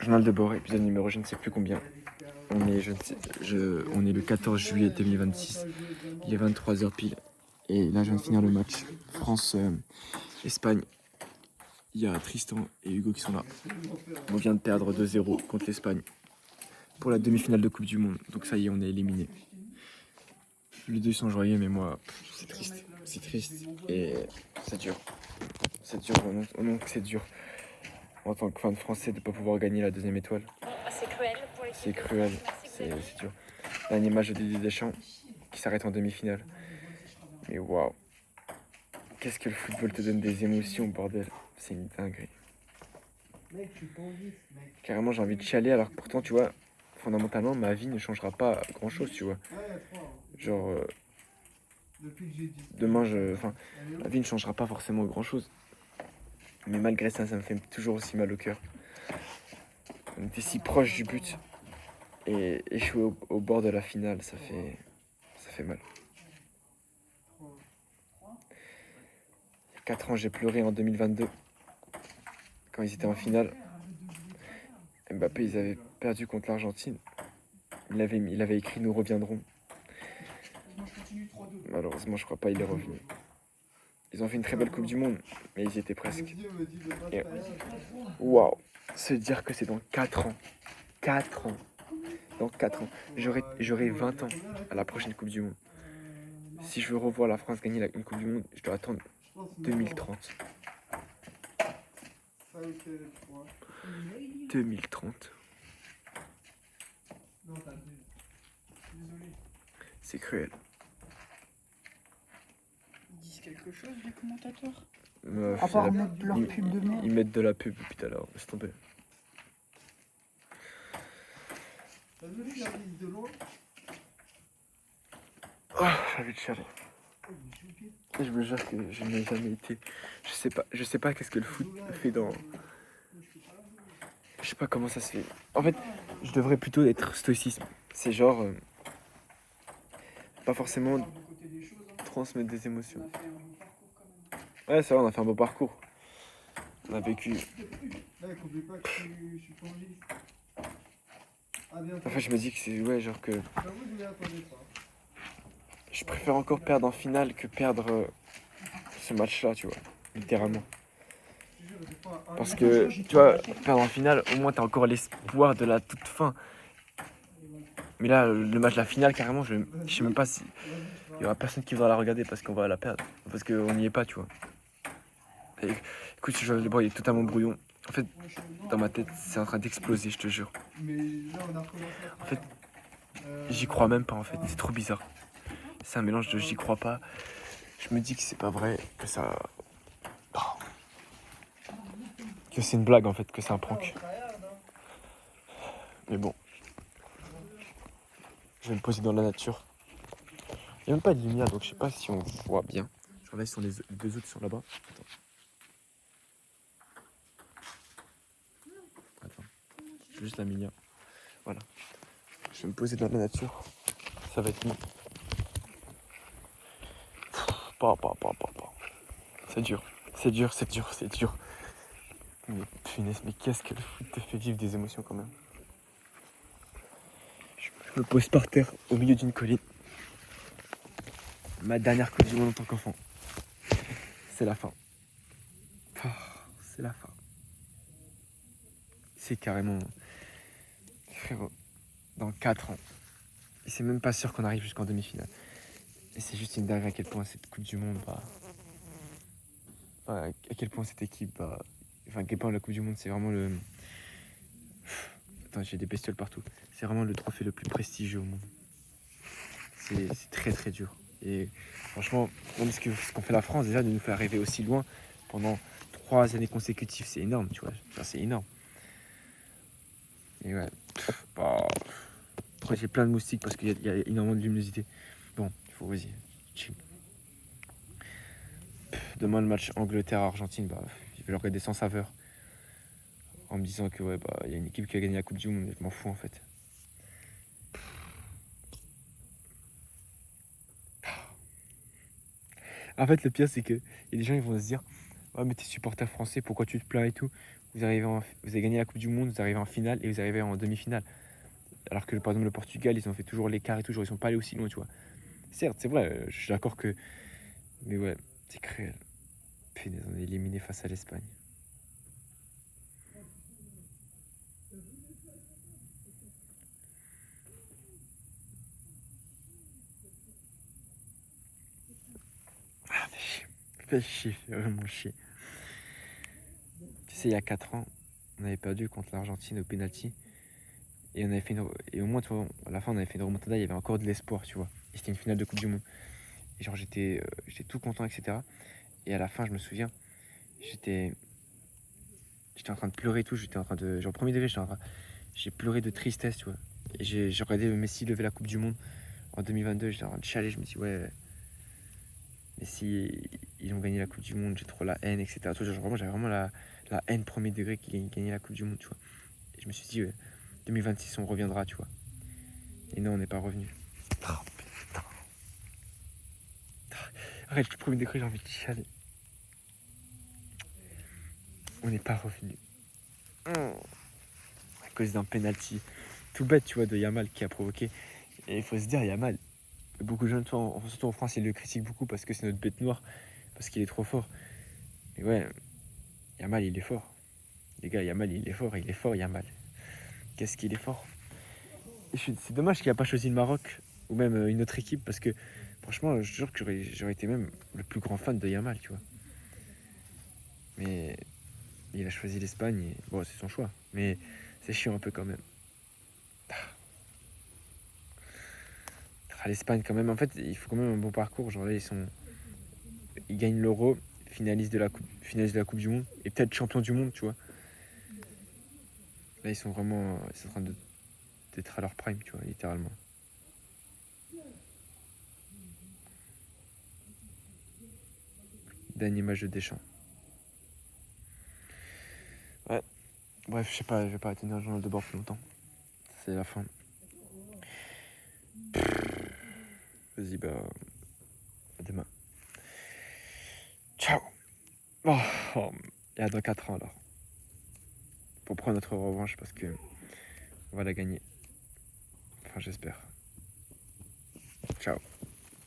Journal de bord, épisode numéro je ne sais plus combien. On est, on est le 14 juillet 2026. Il est 23h pile. Et là, je viens de finir le match France-Espagne. Il y a Tristan et Hugo qui sont là. On vient de perdre 2-0 contre l'Espagne pour la demi-finale de Coupe du Monde. Donc ça y est, on est éliminé. Les deux sont joyeux, mais moi, c'est triste. C'est triste et c'est dur. C'est dur, c'est dur. En tant que fan français, de ne pas pouvoir gagner la deuxième étoile. C'est cruel pour l'équipe. C'est cruel, c'est dur. Dernier match de Didier Deschamps qui s'arrête en demi-finale. Mais waouh, qu'est-ce que le football te donne des émotions, bordel. C'est une dinguerie. Carrément, j'ai envie de chialer, alors que pourtant, tu vois, fondamentalement, ma vie ne changera pas grand-chose, tu vois. Genre, demain, ma vie ne changera pas forcément grand-chose. Mais malgré ça, ça me fait toujours aussi mal au cœur. On était si proche du but. Et échouer au bord de la finale, ça fait mal. Il y a 4 ans, j'ai pleuré en 2022. Quand ils étaient en finale. Mbappé, ils avaient perdu contre l'Argentine. Il avait écrit « Nous reviendrons ». Malheureusement, je crois pas il est revenu. Ils ont fait une très belle Coupe du Monde, mais ils y étaient presque. Et waouh, se dire que c'est dans 4 ans. 4 ans. Dans 4 ans. J'aurai 20 ans à la prochaine Coupe du Monde. Si je veux revoir la France gagner une Coupe du Monde, je dois attendre 2030. 2030. C'est cruel. Ils disent quelque chose, les commentateurs? À part mettre leur pub de merde. Ils mettent de la pub depuis tout à l'heure, laisse tomber. Oh, j'ai envie de chialer. Je me jure que je n'ai jamais été. Je sais pas qu'est-ce que le foot fait dans. Je sais pas comment ça se fait. En fait, je devrais plutôt être stoïcisme. C'est genre. Pas forcément transmettre des émotions. Ouais, c'est vrai, on a fait un beau parcours. On a vécu. En fait, je me dis que c'est. Ouais, genre que. Je préfère encore perdre en finale que perdre ce match-là, tu vois. Littéralement. Parce que, tu vois, perdre en finale, au moins t'as encore l'espoir de la toute fin. Mais là, le match de la finale, carrément, je sais même pas si. Il y aura personne qui voudra la regarder parce qu'on va la perdre. Parce qu'on n'y est pas, tu vois. Et, écoute, le bruit est totalement brouillon. En fait, dans ma tête, c'est en train d'exploser, je te jure. En fait, j'y crois même pas, en fait. C'est trop bizarre. C'est un mélange de j'y crois pas. Je me dis que c'est pas vrai, que ça. Que c'est une blague, en fait, que c'est un prank. Mais bon. Je vais me poser dans la nature. Il n'y a même pas de lumière, donc je sais pas si on voit bien. Je regarde si sont les deux autres qui sont là-bas. Attends. Juste la lumière. Voilà. Je vais me poser dans la nature. Ça va être mieux. C'est dur. C'est dur, c'est dur, c'est dur. Mais punaise, mais qu'est-ce que le foot te fait vivre des émotions quand même. Je me pose par terre au milieu d'une colline. Ma dernière Coupe du Monde en tant qu'enfant. C'est la fin. C'est la fin. C'est carrément... Frérot, dans 4 ans. Et c'est même pas sûr qu'on arrive jusqu'en demi-finale. Et c'est juste une dinguerie à quel point cette Coupe du Monde, à quel point cette équipe, à quel point la Coupe du Monde, c'est vraiment le... Attends, j'ai des bestioles partout. C'est vraiment le trophée le plus prestigieux au monde. C'est très très dur. Et franchement, même ce qu'on fait la France, déjà, de nous faire arriver aussi loin pendant 3 années consécutives, c'est énorme, tu vois. Enfin, c'est énorme. Et ouais. Après, j'ai plein de moustiques parce qu'il y a énormément de luminosité. Bon, il faut, vas-y, chill. Demain, le match Angleterre-Argentine, je vais le regarder sans saveur. En me disant que, ouais, y a une équipe qui a gagné la Coupe du Monde, mais je m'en fous, en fait. En fait, le pire, c'est que y a des gens, ils vont se dire, Ouais, mais t'es supporter français, pourquoi tu te plains et tout? Vous avez gagné la Coupe du Monde, vous arrivez en finale et vous arrivez en demi-finale. Alors que par exemple le Portugal, ils ont fait toujours l'écart et tout, genre, ils sont pas allés aussi loin, tu vois. Certes, c'est vrai, je suis d'accord que. Mais ouais, c'est cruel. Punaise, on est éliminé face à l'Espagne. Ah, fait chier, fait vraiment chier. Tu sais, il y a 4 ans, on avait perdu contre l'Argentine au penalty. Et on avait fait et au moins, tu vois, à la fin, on avait fait une remontada, il y avait encore de l'espoir, tu vois. Et c'était une finale de Coupe du Monde. Et genre, j'étais tout content, etc. Et à la fin, je me souviens, j'étais j'étais en train de pleurer et tout. J'étais en train de. Genre, premier degré, j'ai pleuré de tristesse, tu vois. Et j'ai regardé Messi lever la Coupe du Monde en 2022. J'étais en train de chialer. Je me dis, ouais, Messi, ils ont gagné la Coupe du Monde. J'ai trop la haine, etc. Tu vois, genre, vraiment, j'avais vraiment la haine premier degré qu'ils aient gagné la Coupe du Monde, tu vois. Et je me suis dit, 2026, on reviendra, tu vois. Et non, on n'est pas revenu. Oh, putain. Arrête, le premier degré, j'ai envie de chialer. On n'est pas revenu. À cause d'un penalty tout bête, tu vois, de Yamal qui a provoqué. Et il faut se dire, Yamal, beaucoup de gens, toi, surtout en France, ils le critiquent beaucoup parce que c'est notre bête noire, parce qu'il est trop fort. Mais ouais, Yamal, il est fort. Les gars, Yamal, il est fort, Yamal. Qu'est-ce qu'il est fort. C'est dommage qu'il n'a pas choisi le Maroc ou même une autre équipe parce que franchement, je jure que j'aurais été même le plus grand fan de Yamal, tu vois. Mais il a choisi l'Espagne et bon, c'est son choix. Mais c'est chiant un peu quand même. L'Espagne quand même, en fait, il faut quand même un bon parcours. Genre là, ils gagnent l'Euro, finalistes finaliste de la Coupe du Monde et peut-être champion du monde, tu vois. Là, ils sont en train d'être à leur prime, tu vois, littéralement. Dernier match de Deschamps. Ouais. Bref, je sais pas, je vais pas tenir le journal de bord plus longtemps. C'est la fin. Vas-y, bah, à demain. Ciao. Oh, et à dans 4 ans alors. Pour prendre notre revanche parce que on va la gagner. Enfin, j'espère. Ciao.